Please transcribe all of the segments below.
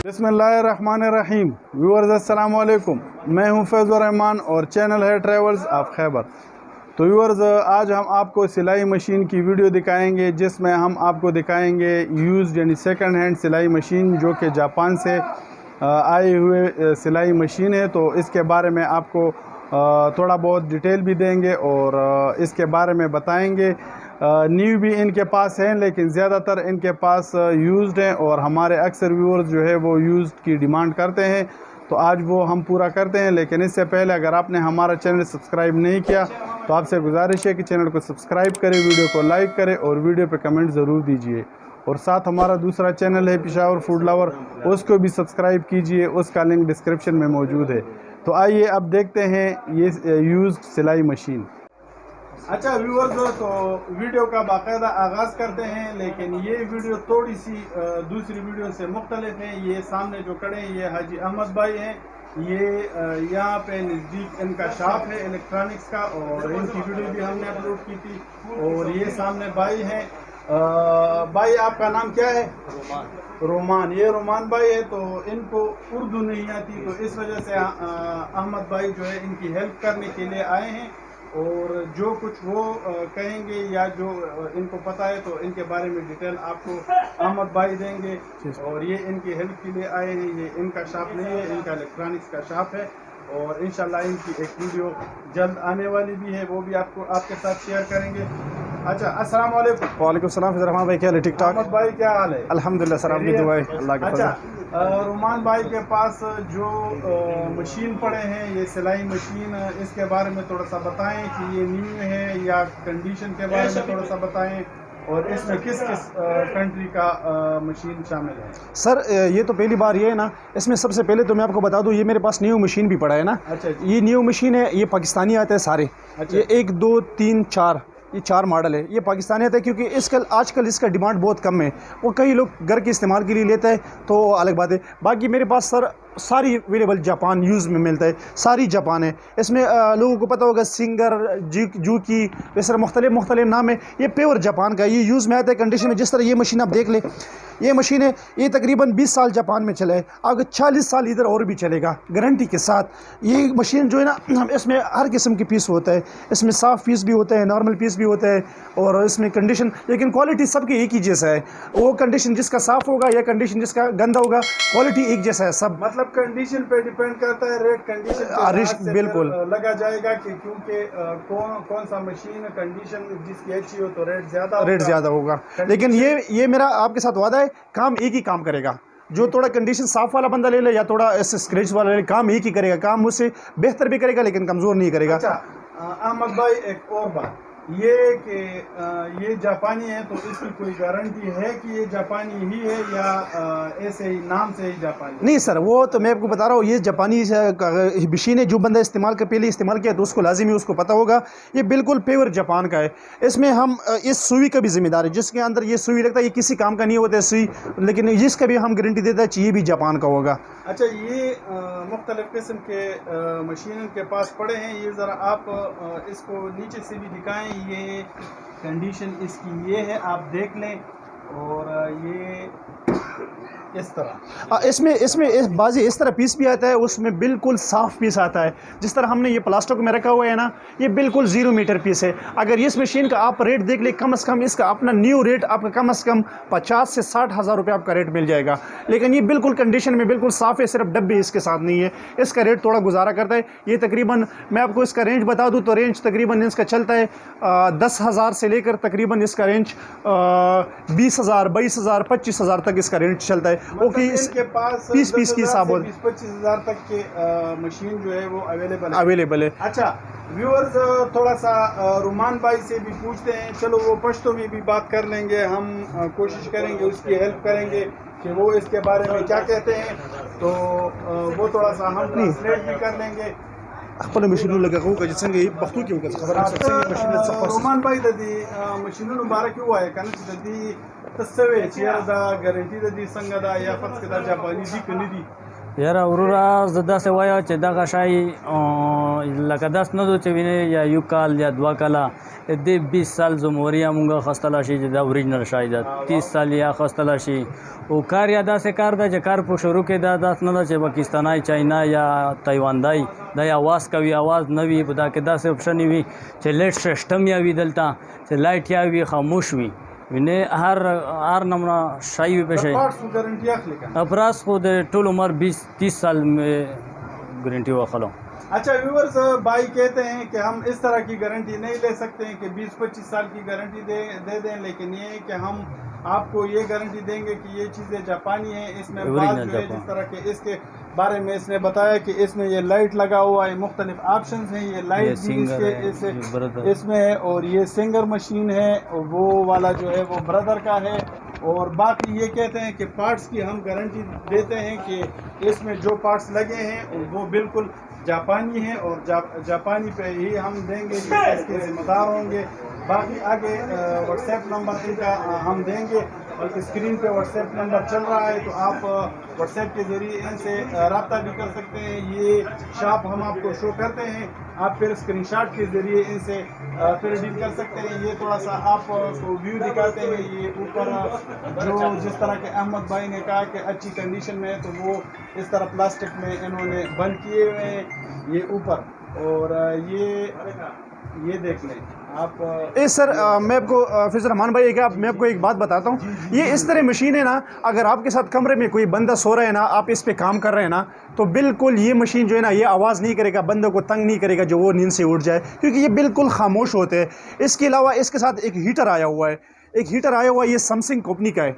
बिस्मिल्लाहिर्रहमानिर्रहीम। व्यूअर्स अस्सलाम वालेकुम, मैं हूं फैज़ुर रहमान और चैनल है ट्रैवल्स ऑफ खैबर। तो व्यूअर्स, आज हम आपको सिलाई मशीन की वीडियो दिखाएंगे जिसमें हम आपको दिखाएंगे यूज़ यानी सेकंड हैंड सिलाई मशीन जो कि जापान से आए हुए सिलाई मशीन है। तो इसके बारे में आपको थोड़ा बहुत डिटेल भी देंगे और इसके बारे में बताएंगे। न्यू भी इनके पास हैं लेकिन ज़्यादातर इनके पास यूज़्ड हैं और हमारे अक्सर व्यूअर्स जो है वो यूज़्ड की डिमांड करते हैं, तो आज वो हम पूरा करते हैं। लेकिन इससे पहले अगर आपने हमारा चैनल सब्सक्राइब नहीं किया तो आपसे गुजारिश है कि चैनल को सब्सक्राइब करें, वीडियो को लाइक करें और वीडियो पे कमेंट ज़रूर दीजिए। और साथ हमारा दूसरा चैनल है पेशावर फूड लवर, उसको भी सब्सक्राइब कीजिए, उसका लिंक डिस्क्रिप्शन में मौजूद है। तो आइए अब देखते हैं ये यूज़्ड सिलाई मशीन। अच्छा व्यूअर्स, तो वीडियो का बाकायदा आगाज़ करते हैं, लेकिन ये वीडियो थोड़ी सी दूसरी वीडियो से मुख्तलिफ है। ये सामने जो खड़े हैं ये हाजी अहमद भाई हैं। ये यहाँ पे नज़दीक इनका शॉप है इलेक्ट्रॉनिक्स का और इनकी वीडियो भी हमने अपलोड की थी। और ये सामने भाई हैं। भाई आपका नाम क्या है? रोमान। ये रोमान भाई है। तो इनको उर्दू नहीं आती, तो इस वजह से अहमद भाई जो है इनकी हेल्प करने के लिए आए हैं और जो कुछ वो कहेंगे या जो इनको पता है तो इनके बारे में डिटेल आपको अहमद भाई देंगे। और ये इनकी हेल्प के लिए आए हैं। ये इनका शॉप नहीं है, इनका इलेक्ट्रॉनिक्स का शॉप है और इंशाल्लाह इनकी एक वीडियो जल्द आने वाली भी है, वो भी आपके साथ शेयर करेंगे। अच्छा, अस्सलाम वालेकुम। वालेकुम सलाम। रहमान भाई क्या हाल है? ठीक ठाक। अहमद भाई क्या हाल है? अल्हम्दुलिल्लाह सर, आपकी दुआ है अल्लाह के अच्छा, रोमान भाई के पास जो मशीन पड़े हैं ये सिलाई मशीन, इसके बारे में थोड़ा सा बताएं कि ये न्यू है या कंडीशन के बारे में थोड़ा सा बताएं और इसमें किस किस कंट्री का मशीन शामिल है। सर ये तो पहली बार ये है ना, इसमें सबसे पहले तो मैं आपको बता दूं ये मेरे पास न्यू मशीन भी पड़ा है ना। अच्छा, ये न्यू मशीन है, ये पाकिस्तानी आते हैं सारे। अच्छा। ये 1 2 3 4 ये 4 मॉडल है। ये पाकिस्तानी आता है क्योंकि आजकल इसका डिमांड बहुत कम है। वो कई लोग घर के इस्तेमाल के लिए लेते हैं तो अलग बात है। बाकी मेरे पास सर सारी अवेलेबल जापान यूज़ में मिलता है, सारी जापान है। इसमें लोगों को पता होगा सिंगर जूकी वैसे मुख्तलिफ नाम है। ये प्योर जापान का ये यूज़ में आता है कंडीशन में। जिस तरह ये मशीन आप देख लें, ये मशीन है, ये तकरीबन 20 साल जापान में चला है, आगे 40 साल इधर और भी चलेगा गारंटी के साथ। ये मशीन जो है ना, इसमें हर किस्म की पीस होता है। इसमें साफ़ पीस भी होता है, नॉर्मल पीस भी होता है और इसमें कंडीशन, लेकिन क्वालिटी सबकी एक ही जैसा है। वो कंडीशन जिसका साफ़ होगा या कंडीशन जिसका गंदा होगा, क्वालिटी एक जैसा है सब। मतलब कंडीशन पे डिपेंड करता है, रेट कंडीशन बिल्कुल लगा जाएगा कि क्योंकि कौन सा मशीन कंडीशन जिसकी अच्छी हो तो रेट ज़्यादा होगा। लेकिन ये मेरा आपके साथ वादा है, काम एक ही काम करेगा। जो थोड़ा कंडीशन साफ वाला बंदा ले ले या थोड़ा ऐसे स्क्रैच वाला ले ले, काम एक ही करेगा। काम मुझसे बेहतर भी करेगा लेकिन कमज़ोर नहीं करेगा। अच्छा अहमद भाई, एक और बात ये कि ये जापानी है तो इसकी कोई गारंटी है कि ये जापानी ही है या ऐसे ही नाम से ही जापानी? नहीं सर, वो तो मैं आपको बता रहा हूँ, ये जापानी मशीन है। जो बंदा पहले इस्तेमाल किया तो उसको लाजिमी उसको पता होगा। ये बिल्कुल प्योर जापान का है। इसमें हम इस सुई का भी जिम्मेदार है, जिसके अंदर ये सुई लगता है ये किसी काम का नहीं होता है सुई, लेकिन जिसका भी हम गारंटी देता है ये भी जापान का होगा। अच्छा, ये मुख्तलिफ किस्म के मशीन के पास पड़े हैं। ये ज़रा आप इसको नीचे से भी दिखाएं। ये कंडीशन इसकी ये है, आप देख लें। और ये इस तरह इसमें बाजी इस तरह पीस भी आता है, उसमें बिल्कुल साफ़ पीस आता है। जिस तरह हमने ये प्लास्टिक में रखा हुआ है ना, ये बिल्कुल 0 मीटर पीस है। अगर इस मशीन का आप रेट देख ले, कम से कम इसका अपना न्यू रेट आपका कम से कम 50 से 60 हज़ार रुपये आपका रेट मिल जाएगा। लेकिन ये बिल्कुल कंडीशन में बिल्कुल साफ़ है, सिर्फ डब्बे इसके साथ नहीं है। इसका रेट थोड़ा गुजारा करता है। ये तकरीबन मैं आपको इसका रेंज बता दूँ तो रेंज तकरीबन इसका चलता है 10,000 से लेकर तकरीबन इसका रेंज 20,000 22,000 25,000 तक इसका रेंज चलता है। मतलब इनके पास 20 की हिसाब 20-25 हज़ार तक के मशीन जो है वो अवेलेबल है। अच्छा व्यूअर्स, थोड़ा सा रुमान भाई से भी पूछते हैं। चलो वो पश्तो में भी बात कर लेंगे, हम कोशिश करेंगे उसकी हेल्प करेंगे कि वो इसके बारे में क्या कहते हैं, तो वो थोड़ा सा हम ट्रांसलेट भी कर लेंगे। अपने मशीनों लगा होगा जिससे ये बख्तू क्यों कर खबर है सबसे मशीन सफर रोमान भाई ददी मशीनों मुबारक हुआ है कन ददी तस्वे चेयर दा गारंटी ददी संगदा या फर्ज के दा जापानी दी कनी दी यार अवरोरा ज़दा से वाया चे दगा शाई لکه داس نه دو چې وینې یا یو کال یا دوه کاله د 20 سال زموري مونږ خستلا شي چې دا اوریجنل شای دا 30 سال یا خستلا شي او کار یا داسې کار دا چې کار په شروع کې دا داس نه ده چې پاکستانای چاینا یا تایواندای دا आवाज کوي आवाज نه وي په دا کې داسې اپشن وي چې لیټ سیستم یا وي دلته چې لایټ یا وي خاموش وي وینې هر نمونه شای وي پېښه پارټس ګارانټي اخلي کنه افراس خو د ټول عمر 20-30 سال میں گارنٹی واخلو. اچھا ویورز بھائی کہتے ہیں کہ ہم اس طرح کی گارنٹی نہیں لے سکتے ہیں کہ 20-25 سال کی گارنٹی دے دیں، لیکن یہ ہے کہ ہم آپ کو یہ گارنٹی دیں گے کہ یہ چیزیں جاپانی ہیں. اس میں بعض جو ہے جس طرح کہ اس کے بارے میں اس نے بتایا کہ اس میں یہ لائٹ لگا ہوا ہے، مختلف آپشنز ہیں، یہ لائٹ بھی اس میں ہے، اور یہ سنگر مشین ہے، وہ والا جو ہے وہ بردر کا ہے. اور باقی یہ کہتے ہیں کہ پارٹس کی ہم گارنٹی دیتے ہیں کہ اس میں جو پارٹس لگے ہیں وہ بالکل جاپانی ہیں اور جاپانی پہ ہی ہم دیں گے، اس کے ذمہ دار ہوں گے. باقی آگے واٹس ایپ نمبر ان کا ہم دیں گے، بلکہ اسکرین پہ واٹس ایپ نمبر چل رہا ہے تو آپ واٹس ایپ کے ذریعے ان سے رابطہ بھی کر سکتے ہیں. یہ شاپ ہم آپ کو شو کرتے ہیں، آپ پھر اسکرین شاٹ کے ذریعے ان سے پھر ڈیل کر سکتے ہیں. یہ تھوڑا سا آپ کو ویو دکھاتے ہیں. یہ اوپر جو جس طرح کہ احمد بھائی نے کہا کہ اچھی کنڈیشن میں ہے تو وہ اس طرح پلاسٹک میں انہوں نے بند کیے ہوئے ہیں یہ اوپر. اور یہ دیکھ لیں آپ. سر میں آپ کو فیض الرحمان بھائی کیا میں آپ کو ایک بات بتاتا ہوں. یہ اس طرح مشین ہے نا، اگر آپ کے ساتھ کمرے میں کوئی بندہ سو رہا ہے نا، آپ اس پہ کام کر رہے ہیں نا، تو بالکل یہ مشین جو ہے نا یہ آواز نہیں کرے گا، بندوں کو تنگ نہیں کرے گا جو وہ نیند سے اٹھ جائے، کیونکہ یہ بالکل خاموش ہوتے ہیں. اس کے علاوہ اس کے ساتھ ایک ہیٹر آیا ہوا ہے، یہ سمسنگ کمپنی کا ہے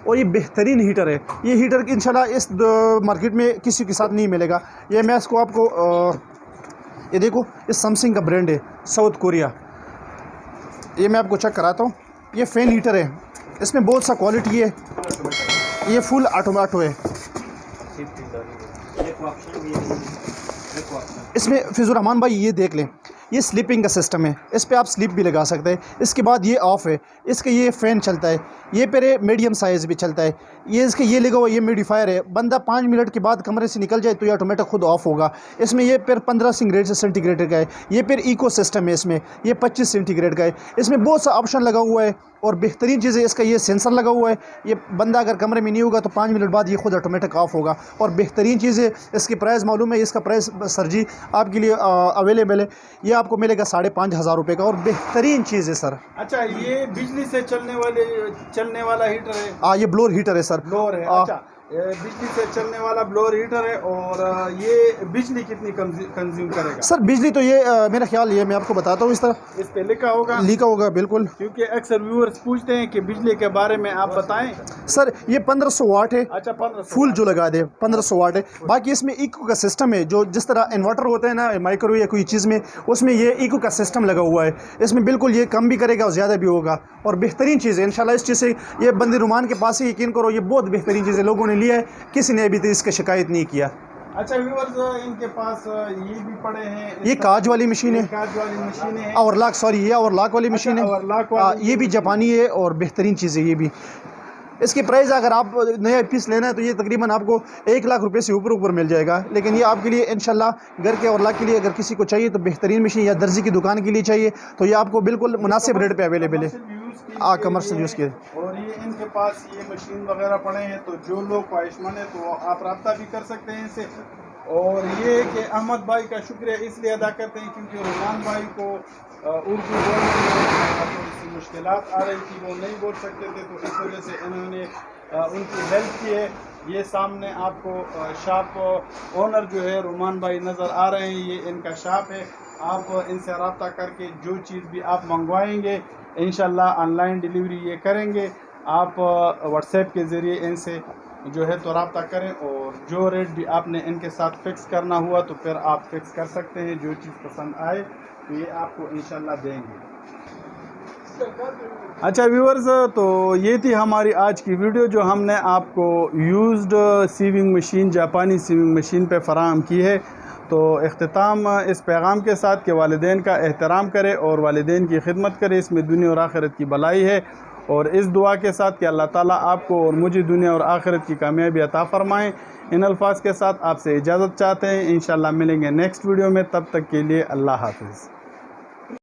اور یہ بہترین ہیٹر ہے. یہ ہیٹر انشاءاللہ اس مارکیٹ میں کسی کے ساتھ نہیں ملے گا. یہ میں اس کو آپ کو یہ دیکھو، یہ سمسنگ کا برانڈ ہے، ساؤتھ کوریا. یہ میں آپ کو چیک کراتا ہوں. یہ فین ہیٹر ہے، اس میں بہت سا کوالٹی ہے. یہ فل آٹومیٹو ہے. اس میں فیض الرحمان بھائی یہ دیکھ لیں، یہ سلیپنگ کا سسٹم ہے، اس پہ آپ سلیپ بھی لگا سکتے ہیں. اس کے بعد یہ آف ہے، اس کا یہ فین چلتا ہے. یہ پھر میڈیم سائز بھی چلتا ہے. یہ اس کے یہ لگا ہوا یہ میڈیفائر ہے، بندہ 5 منٹ کے بعد کمرے سے نکل جائے تو یہ آٹومیٹک خود آف ہوگا. اس میں یہ پھر 15 سینٹی گریڈ کا ہے. یہ پھر ایکو سسٹم ہے، اس میں یہ 25 سینٹی گریڈ کا ہے. اس میں بہت سا آپشن لگا ہوا ہے اور بہترین چیز ہے اس کا یہ سینسر لگا ہوا ہے. یہ بندہ اگر کمرے میں نہیں ہوگا تو 5 منٹ بعد یہ خود آٹومیٹک آف ہوگا. اور بہترین چیز ہے اس کی پرائز معلوم ہے، اس کا پرائز سر جی آپ کے لیے اویلیبل ہے. یہ آپ کو ملے گا 5,500 روپے کا اور بہترین چیز ہے سر. اچھا یہ بجلی سے چلنے والا ہیٹر ہے؟ یہ بلور ہیٹر ہے سر. بلور ہے. اچھا بجلی سے چلنے والا بلور ہیٹر ہے. اور یہ بجلی کتنی کنزیوم کرے گا سر؟ بجلی تو یہ میرا خیال یہ میں آپ کو بتاتا ہوں. اس طرح اس پہ لکھا ہوگا بالکل، کیونکہ اکثر ویورز پوچھتے ہیں کہ بجلی کے بارے میں آپ بتائیں. سر یہ 1500 واٹ ہے. اچھا 1500 فل جو لگا دے 1500 واٹ ہے. باقی اس میں ایکو کا سسٹم ہے، جو جس طرح انورٹر ہوتا ہے نا مائکرو یا کوئی چیز میں، اس میں یہ ایکو کا سسٹم لگا ہوا ہے. اس میں بالکل یہ کم بھی کرے گا اور زیادہ بھی ہوگا. اور بہترین چیز ہے انشاءاللہ. اس چیز سے یہ بندے رومان کے پاس ہی یقین کرو، یہ بہت بہترین چیز ہے. لوگوں نے لیا ہے، کسی نے ابھی تک اس کا شکایت نہیں کیا. اچھا ویورز ان کے پاس یہ بھی پڑے ہیں، یہ کاج والی مشین ہے، اور لاک، سوری یہ اور لاک والی مشین ہے. یہ بھی جاپانی ہے اور بہترین چیز ہے. یہ بھی اس کی پرائز اگر آپ نیا پیس لینا ہے تو یہ تقریباً آپ کو 1 لاکھ روپے سے اوپر مل جائے گا. لیکن یہ آپ کے لیے انشاءاللہ گھر کے اور لاک کے لیے اگر کسی کو چاہیے تو بہترین مشین، یا درزی کی دکان کے لیے چاہیے تو یہ آپ کو بالکل مناسب ریٹ پہ اویلیبل ہے. کمرشل یوز کے. اور یہ ان کے پاس یہ مشین وغیرہ پڑے ہیں تو جو لوگ خواہشمند ہیں تو آپ رابطہ بھی کر سکتے ہیں ان سے. اور یہ کہ احمد بھائی کا شکریہ اس لیے ادا کرتے ہیں کیونکہ رومان بھائی کو اردو بولنے میں تھوڑی سی مشکلات آ رہی تھی، وہ نہیں بول سکتے تھے، تو اس وجہ سے انہوں نے ان کی ہیلپ کی ہے. یہ سامنے آپ کو شاپ اونر جو ہے رومان بھائی نظر آ رہے ہیں، یہ ان کا شاپ ہے. آپ ان سے رابطہ کر کے جو چیز بھی آپ منگوائیں گے انشاءاللہ آن لائن ڈیلیوری یہ کریں گے. آپ واٹس ایپ کے ذریعے ان سے جو ہے تو رابطہ کریں، اور جو ریٹ بھی آپ نے ان کے ساتھ فکس کرنا ہوا تو پھر آپ فکس کر سکتے ہیں. جو چیز پسند آئے تو یہ آپ کو انشاءاللہ دیں گے. اچھا ویورز، تو یہ تھی ہماری آج کی ویڈیو جو ہم نے آپ کو یوزڈ سیونگ مشین، جاپانی سیونگ مشین پہ فراہم کی ہے. تو اختتام اس پیغام کے ساتھ کہ والدین کا احترام کرے اور والدین کی خدمت کرے، اس میں دنیا اور آخرت کی بھلائی ہے. اور اس دعا کے ساتھ کہ اللہ تعالیٰ آپ کو اور مجھے دنیا اور آخرت کی کامیابی عطا فرمائیں، ان الفاظ کے ساتھ آپ سے اجازت چاہتے ہیں. انشاءاللہ ملیں گے نیکسٹ ویڈیو میں، تب تک کے لیے اللہ حافظ.